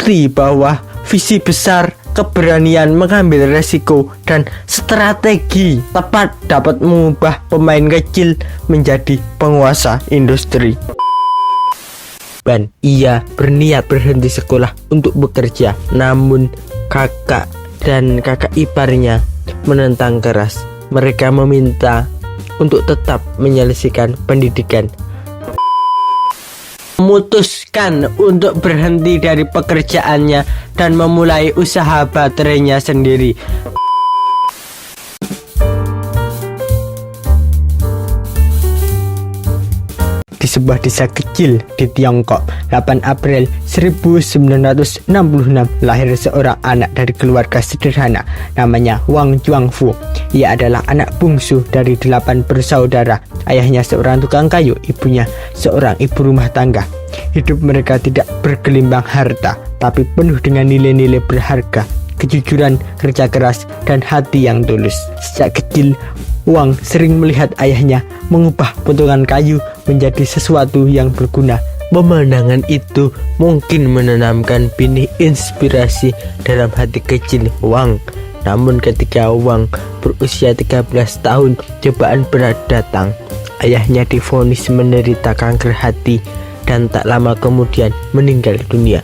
bukti bahwa visi besar, keberanian mengambil resiko, dan strategi tepat dapat mengubah pemain kecil menjadi penguasa industri. Ia berniat berhenti sekolah untuk bekerja, namun kakak dan kakak iparnya menentang keras. Mereka meminta untuk tetap menyelesaikan pendidikan. Memutuskan untuk berhenti dari pekerjaannya dan memulai usaha baterainya sendiri. Di sebuah desa kecil di Tiongkok, 8 April 1966 lahir seorang anak dari keluarga sederhana, namanya Wang Juangfu. Ia adalah anak bungsu dari 8 bersaudara. Ayahnya seorang tukang kayu, ibunya seorang ibu rumah tangga. Hidup mereka tidak bergelimbang harta, tapi penuh dengan nilai-nilai berharga, kejujuran, kerja keras, dan hati yang tulus. Sejak kecil, Wang sering melihat ayahnya mengubah potongan kayu menjadi sesuatu yang berguna. Pemandangan itu mungkin menanamkan benih inspirasi dalam hati kecil Wang. Namun ketika Wang berusia 13 tahun, cobaan berat datang. Ayahnya divonis menderita kanker hati dan tak lama kemudian meninggal dunia.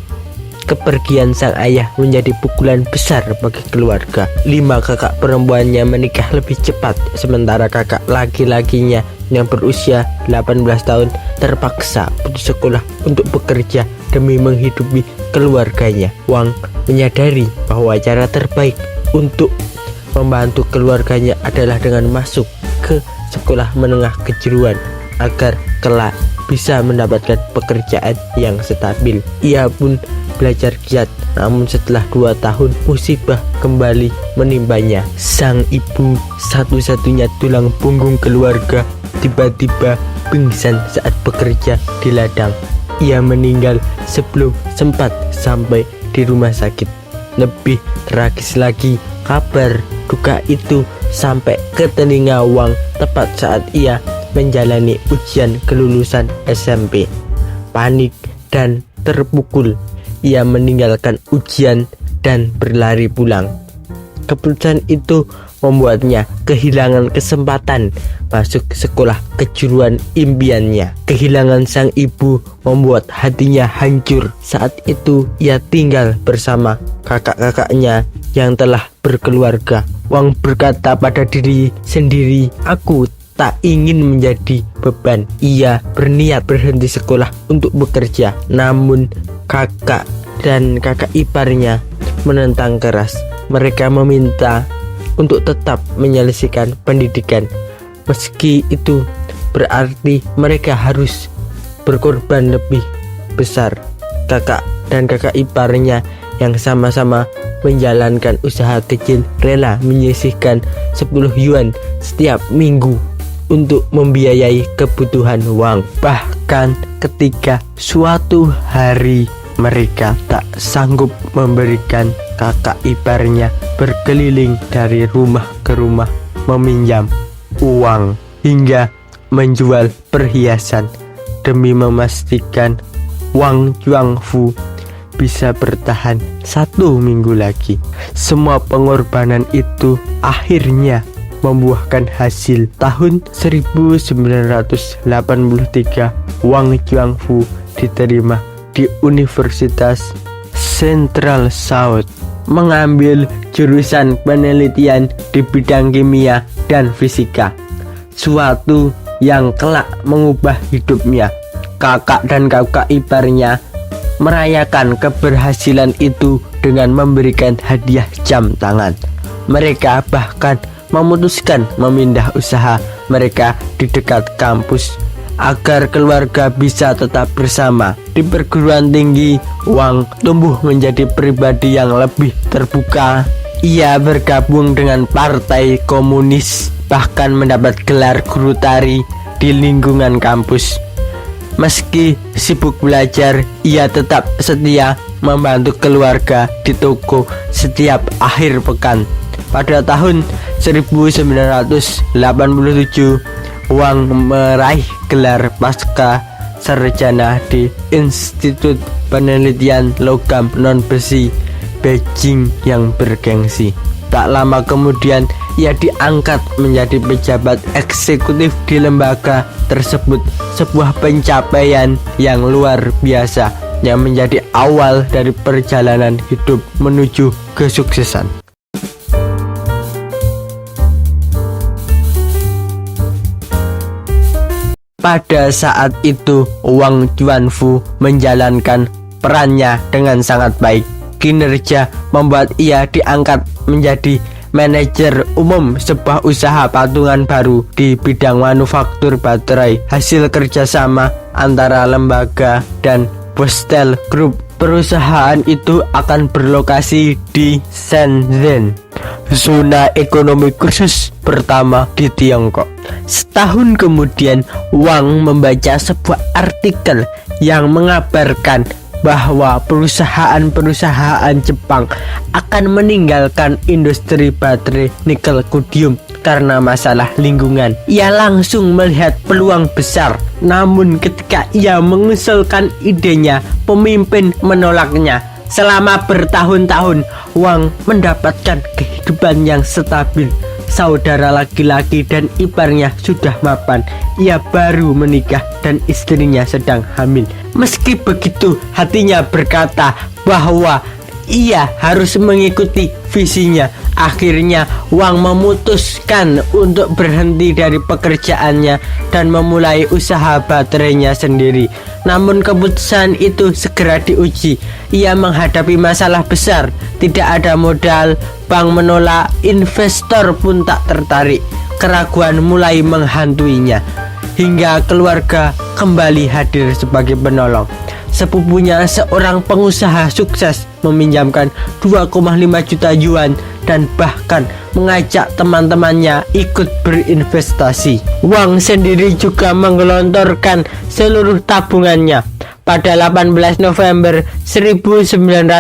Kepergian sang ayah menjadi pukulan besar bagi keluarga. 5 kakak perempuannya menikah lebih cepat, sementara kakak laki-lakinya yang berusia 18 tahun terpaksa putus sekolah untuk bekerja demi menghidupi keluarganya. Wang menyadari bahwa cara terbaik untuk membantu keluarganya adalah dengan masuk ke sekolah menengah kejuruan agar kelak bisa mendapatkan pekerjaan yang stabil. Ia pun belajar giat, namun setelah 2 tahun musibah kembali menimpanya. Sang ibu, satu-satunya tulang punggung keluarga, tiba-tiba pingsan saat bekerja di ladang. Ia meninggal sebelum sempat sampai di rumah sakit. Lebih tragis lagi, kabar duka itu sampai ke telinga Wang tepat saat ia menjalani ujian kelulusan SMP. Panik dan terpukul, ia meninggalkan ujian dan berlari pulang. Keputusan itu membuatnya kehilangan kesempatan masuk sekolah kejuruan impiannya. Kehilangan sang ibu membuat hatinya hancur. Saat itu ia tinggal bersama kakak-kakaknya yang telah berkeluarga. Wang berkata pada diri sendiri, "Aku tak ingin menjadi beban." Ia berniat berhenti sekolah untuk bekerja, namun kakak dan kakak iparnya menentang keras. Mereka meminta untuk tetap menyelesaikan pendidikan, meski itu berarti mereka harus berkorban lebih besar. Kakak dan kakak iparnya yang sama-sama menjalankan usaha kecil rela menyisihkan 10 yuan setiap minggu untuk membiayai kebutuhan Wang. Bahkan ketika suatu hari mereka tak sanggup memberikan, kakak iparnya berkeliling dari rumah ke rumah meminjam uang hingga menjual perhiasan demi memastikan Wang Juangfu bisa bertahan 1 minggu lagi. Semua pengorbanan itu akhirnya membuahkan hasil. Tahun 1983, Wang Juangfu diterima di Universitas Central South, mengambil jurusan penelitian di bidang kimia dan fisika, suatu yang kelak mengubah hidupnya. Kakak dan kakak iparnya merayakan keberhasilan itu dengan memberikan hadiah jam tangan. Mereka bahkan memutuskan memindah usaha mereka di dekat kampus agar keluarga bisa tetap bersama. Di perguruan tinggi, Wang tumbuh menjadi pribadi yang lebih terbuka. Ia bergabung dengan partai komunis, bahkan mendapat gelar guru tari di lingkungan kampus. Meski sibuk belajar, ia tetap setia membantu keluarga di toko setiap akhir pekan. Pada tahun 1987, Wang meraih gelar pasca sarjana di Institut Penelitian Logam Non-Besi Beijing yang bergengsi. Tak lama kemudian ia diangkat menjadi pejabat eksekutif di lembaga tersebut, sebuah pencapaian yang luar biasa yang menjadi awal dari perjalanan hidup menuju kesuksesan. Pada saat itu, Wang Juanfu menjalankan perannya dengan sangat baik. Kinerja membuat ia diangkat menjadi manajer umum sebuah usaha patungan baru di bidang manufaktur baterai, hasil kerjasama antara lembaga dan Bostel Group. Perusahaan itu akan berlokasi di Shenzhen, zona ekonomi khusus pertama di Tiongkok. Setahun kemudian, Wang membaca sebuah artikel yang mengabarkan bahwa perusahaan-perusahaan Jepang akan meninggalkan industri baterai nikel kudium karena masalah lingkungan. Ia langsung melihat peluang besar, namun ketika ia mengusulkan idenya, pemimpin menolaknya. Selama bertahun-tahun, Wang mendapatkan kehidupan yang stabil. Saudara laki-laki dan iparnya sudah mapan. Ia baru menikah dan istrinya sedang hamil. Meski begitu, hatinya berkata bahwa ia harus mengikuti visinya. Akhirnya Wang memutuskan untuk berhenti dari pekerjaannya dan memulai usaha baterainya sendiri. Namun keputusan itu segera diuji. Ia menghadapi masalah besar, tidak ada modal, bank menolak, investor pun tak tertarik. Keraguan mulai menghantuinya, hingga keluarga kembali hadir sebagai penolong. Sepupunya, seorang pengusaha sukses, meminjamkan 2,5 juta yuan dan bahkan mengajak teman-temannya ikut berinvestasi. Wang sendiri juga menggelontorkan seluruh tabungannya. Pada 18 November 1994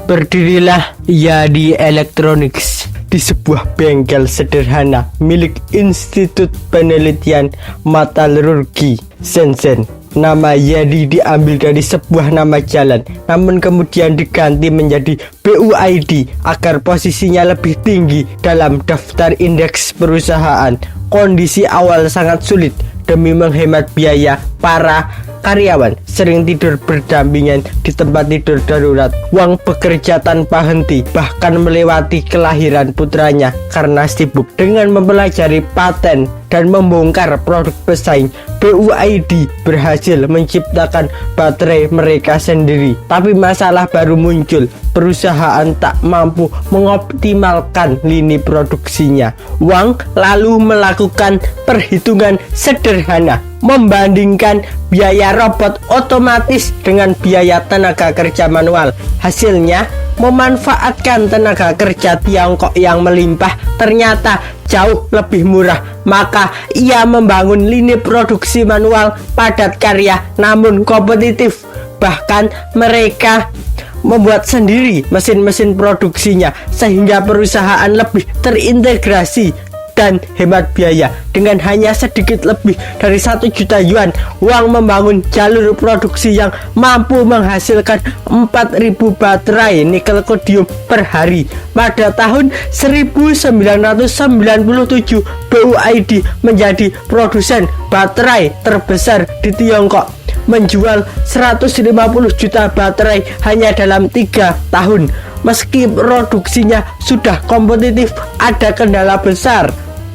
berdirilah Yadi Electronics di sebuah bengkel sederhana milik Institut Penelitian Metalurgi Shenzhen. Nama Yadi diambil dari sebuah nama jalan, namun kemudian diganti menjadi BUID agar posisinya lebih tinggi dalam daftar indeks perusahaan. Kondisi awal sangat sulit. Demi menghemat biaya, para karyawan sering tidur berdampingan di tempat tidur darurat. Wang bekerja tanpa henti, bahkan melewati kelahiran putranya karena sibuk dengan mempelajari paten dan membongkar produk pesaing. BUID berhasil menciptakan baterai mereka sendiri, tapi masalah baru muncul. Perusahaan tak mampu mengoptimalkan lini produksinya. Wang lalu melakukan perhitungan sederhana, membandingkan biaya robot otomatis dengan biaya tenaga kerja manual. Hasilnya, memanfaatkan tenaga kerja Tiongkok yang melimpah ternyata jauh lebih murah. Maka ia membangun lini produksi manual padat karya namun kompetitif. Bahkan mereka membuat sendiri mesin-mesin produksinya sehingga perusahaan lebih terintegrasi dan hemat biaya. Dengan hanya sedikit lebih dari 1 juta yuan, Wang membangun jalur produksi yang mampu menghasilkan 4.000 baterai nikel kudium per hari. Pada tahun 1997, BUID menjadi produsen baterai terbesar di Tiongkok, menjual 150 juta baterai hanya dalam 3 tahun. Meski produksinya sudah kompetitif, ada kendala besar.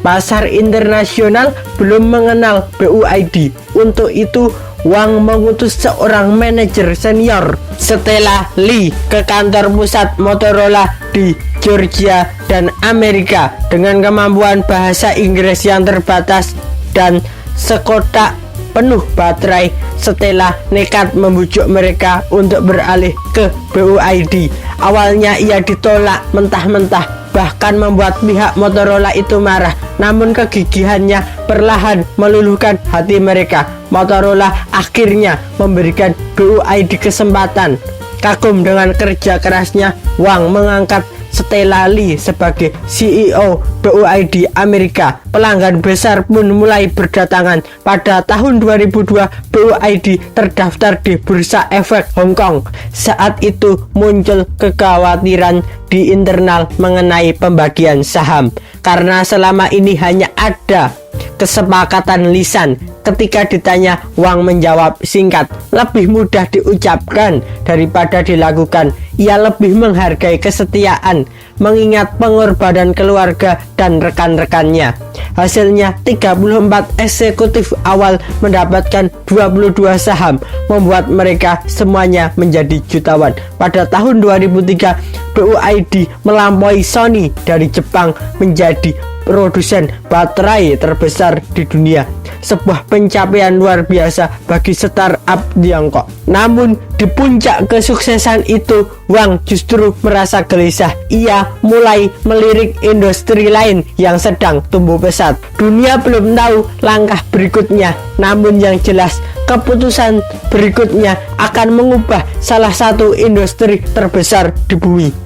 Pasar internasional belum mengenal BUID. Untuk itu, Wang mengutus seorang manajer senior, Stella Lee, ke kantor pusat Motorola di Georgia dan Amerika. Dengan kemampuan bahasa Inggris yang terbatas dan sekotak penuh baterai, Stella nekat membujuk mereka untuk beralih ke BUID. Awalnya ia ditolak mentah-mentah, bahkan membuat pihak Motorola itu marah. Namun kegigihannya perlahan meluluhkan hati mereka. Motorola akhirnya memberikan BUID kesempatan. Kagum dengan kerja kerasnya, Wang mengangkat Stella Lee sebagai CEO BYD Amerika. Pelanggan besar pun mulai berdatangan. Pada tahun 2002, BYD terdaftar di Bursa Efek Hong Kong. Saat itu muncul kekhawatiran di internal mengenai pembagian saham, karena selama ini hanya ada kesepakatan lisan. Ketika ditanya, Wang menjawab singkat, lebih mudah diucapkan daripada dilakukan. Ia lebih menghargai kesetiaan, mengingat pengorbanan keluarga dan rekan-rekannya. Hasilnya 34 eksekutif awal mendapatkan 22 saham, membuat mereka semuanya menjadi jutawan. Pada tahun 2003, BYD melampaui Sony dari Jepang menjadi produsen baterai terbesar di dunia. Sebuah pencapaian luar biasa bagi startup Tiongkok. Namun di puncak kesuksesan itu, Wang justru merasa gelisah. Ia mulai melirik industri lain yang sedang tumbuh pesat. Dunia belum tahu langkah berikutnya, namun yang jelas keputusan berikutnya akan mengubah salah satu industri terbesar di bumi.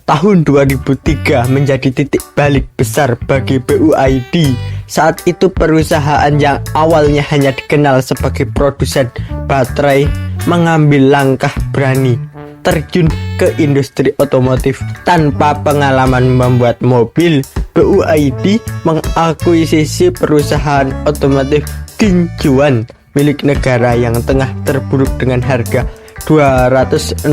Tahun 2003 menjadi titik balik besar bagi BYD. Saat itu perusahaan yang awalnya hanya dikenal sebagai produsen baterai mengambil langkah berani terjun ke industri otomotif. Tanpa pengalaman membuat mobil, BYD mengakuisisi perusahaan otomotif Qingchuan milik negara yang tengah terpuruk dengan harga 269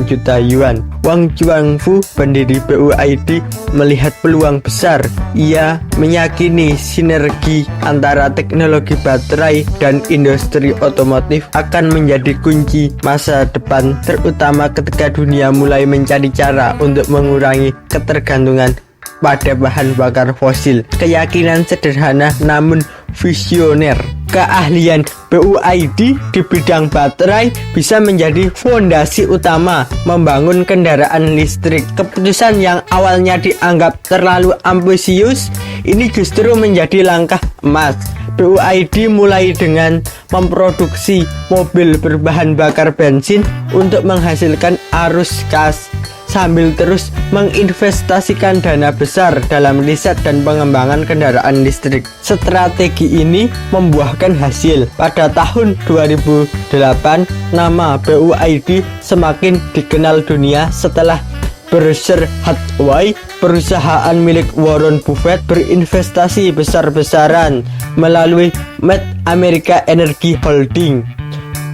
juta yuan. Wang Juangfu, pendiri BYD, melihat peluang besar. Ia meyakini sinergi antara teknologi baterai dan industri otomotif akan menjadi kunci masa depan, terutama ketika dunia mulai mencari cara untuk mengurangi ketergantungan pada bahan bakar fosil. Keyakinan sederhana namun visioner. Keahlian BYD di bidang baterai bisa menjadi fondasi utama membangun kendaraan listrik. Keputusan yang awalnya dianggap terlalu ambisius ini justru menjadi langkah emas. BYD mulai dengan memproduksi mobil berbahan bakar bensin untuk menghasilkan arus kas, sambil terus menginvestasikan dana besar dalam riset dan pengembangan kendaraan listrik. Strategi ini membuahkan hasil. Pada tahun 2008, nama BYD semakin dikenal dunia setelah Berkshire Hathaway, perusahaan milik Warren Buffett, berinvestasi besar-besaran melalui Mid America Energy Holding.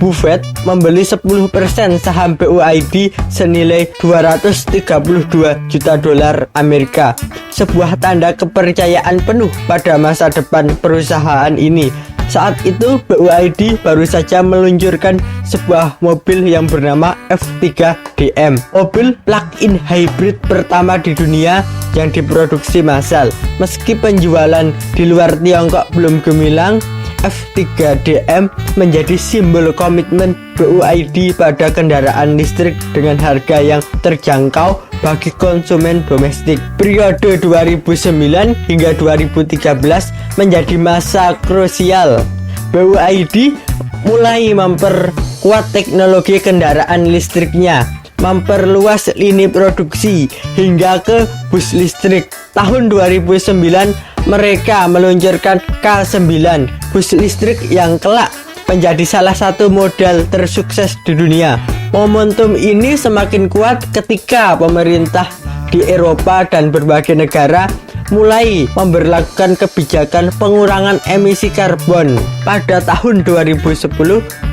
Buffett membeli 10% saham BYD senilai 232 juta dolar Amerika. Sebuah tanda kepercayaan penuh pada masa depan perusahaan ini. Saat itu BYD baru saja meluncurkan sebuah mobil yang bernama F3 DM, mobil plug-in hybrid pertama di dunia yang diproduksi massal. Meski penjualan di luar Tiongkok belum gemilang, F3 DM menjadi simbol komitmen BYD pada kendaraan listrik dengan harga yang terjangkau bagi konsumen domestik. Periode 2009 hingga 2013 menjadi masa krusial. BYD mulai memperkuat teknologi kendaraan listriknya, memperluas lini produksi hingga ke bus listrik. Tahun 2009 mereka meluncurkan K9, bus listrik yang kelak menjadi salah satu model tersukses di dunia. Momentum ini semakin kuat ketika pemerintah di Eropa dan berbagai negara mulai memberlakukan kebijakan pengurangan emisi karbon. Pada tahun 2010,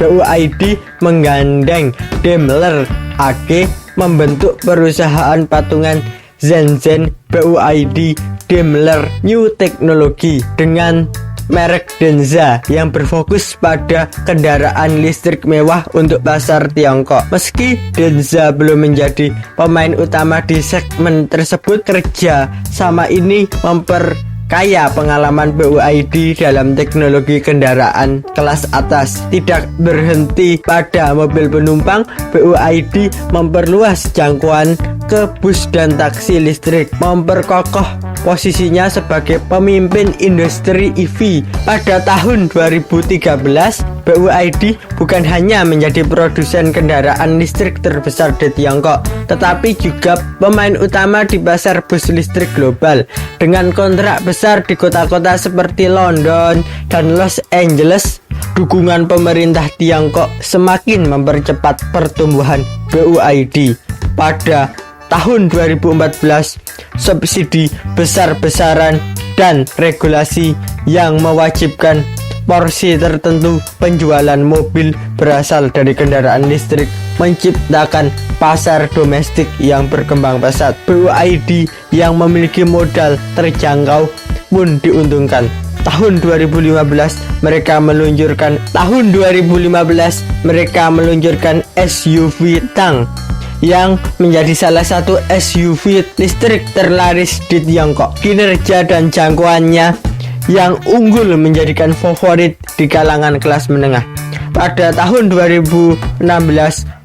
BYD menggandeng Daimler AG membentuk perusahaan patungan Shenzhen BYD Daimler New Technology dengan merek Denza yang berfokus pada kendaraan listrik mewah untuk pasar Tiongkok. Meski Denza belum menjadi pemain utama di segmen tersebut, kerja sama ini memperkaya pengalaman BYD dalam teknologi kendaraan kelas atas. Tidak berhenti pada mobil penumpang, BYD memperluas jangkauan ke bus dan taksi listrik, memperkokoh posisinya sebagai pemimpin industri EV. Pada tahun 2013, BYD bukan hanya menjadi produsen kendaraan listrik terbesar di Tiongkok, tetapi juga pemain utama di pasar bus listrik global. Dengan kontrak besar di kota-kota seperti London dan Los Angeles, dukungan pemerintah Tiongkok semakin mempercepat pertumbuhan BYD. Pada tahun 2014, subsidi besar-besaran dan regulasi yang mewajibkan porsi tertentu penjualan mobil berasal dari kendaraan listrik menciptakan pasar domestik yang berkembang pesat. BYD yang memiliki modal terjangkau pun diuntungkan. Tahun 2015 mereka meluncurkan SUV Tang yang menjadi salah satu SUV listrik terlaris di Tiongkok. Kinerja dan jangkauannya yang unggul menjadikan favorit di kalangan kelas menengah. Pada tahun 2016,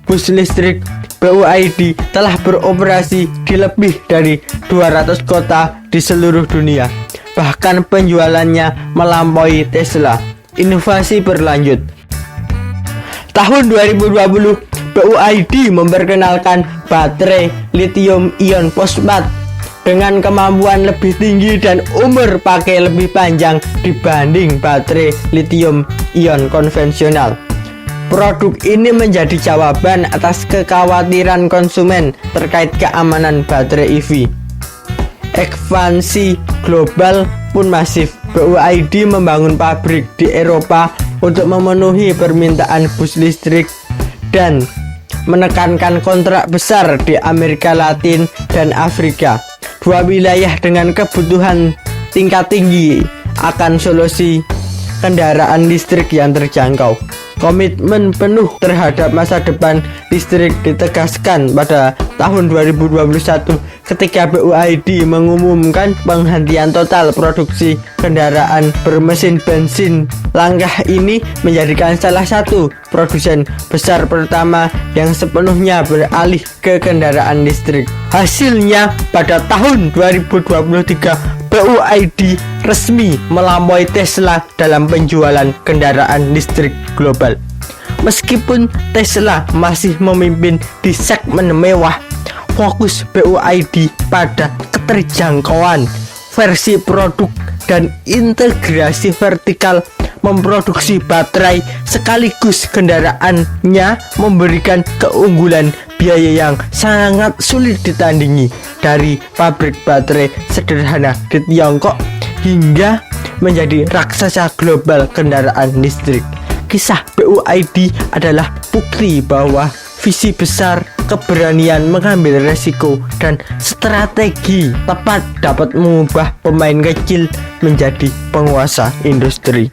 bus listrik BYD telah beroperasi di lebih dari 200 kota di seluruh dunia. Bahkan penjualannya melampaui Tesla. Inovasi berlanjut. Tahun 2020, BYD memperkenalkan baterai lithium-ion fosfat dengan kemampuan lebih tinggi dan umur pakai lebih panjang dibanding baterai lithium-ion konvensional. Produk ini menjadi jawaban atas kekhawatiran konsumen terkait keamanan baterai EV. Ekspansi global pun masif. BYD membangun pabrik di Eropa untuk memenuhi permintaan bus listrik dan menekankan kontrak besar di Amerika Latin dan Afrika. Dua wilayah dengan kebutuhan tingkat tinggi akan solusi kendaraan listrik yang terjangkau. Komitmen penuh terhadap masa depan listrik ditegaskan pada tahun 2021 ketika BYD mengumumkan penghentian total produksi kendaraan bermesin bensin. Langkah ini menjadikan salah satu produsen besar pertama yang sepenuhnya beralih ke kendaraan listrik. Hasilnya pada tahun 2023 BYD resmi melampaui Tesla dalam penjualan kendaraan listrik global. Meskipun Tesla masih memimpin di segmen mewah, fokus BYD pada keterjangkauan, versi produk, dan integrasi vertikal. Memproduksi baterai sekaligus kendaraannya memberikan keunggulan biaya yang sangat sulit ditandingi, dari pabrik baterai sederhana di Tiongkok hingga menjadi raksasa global kendaraan listrik. Kisah BYD adalah bukti bahwa visi besar, keberanian mengambil resiko, dan strategi tepat dapat mengubah pemain kecil menjadi penguasa industri.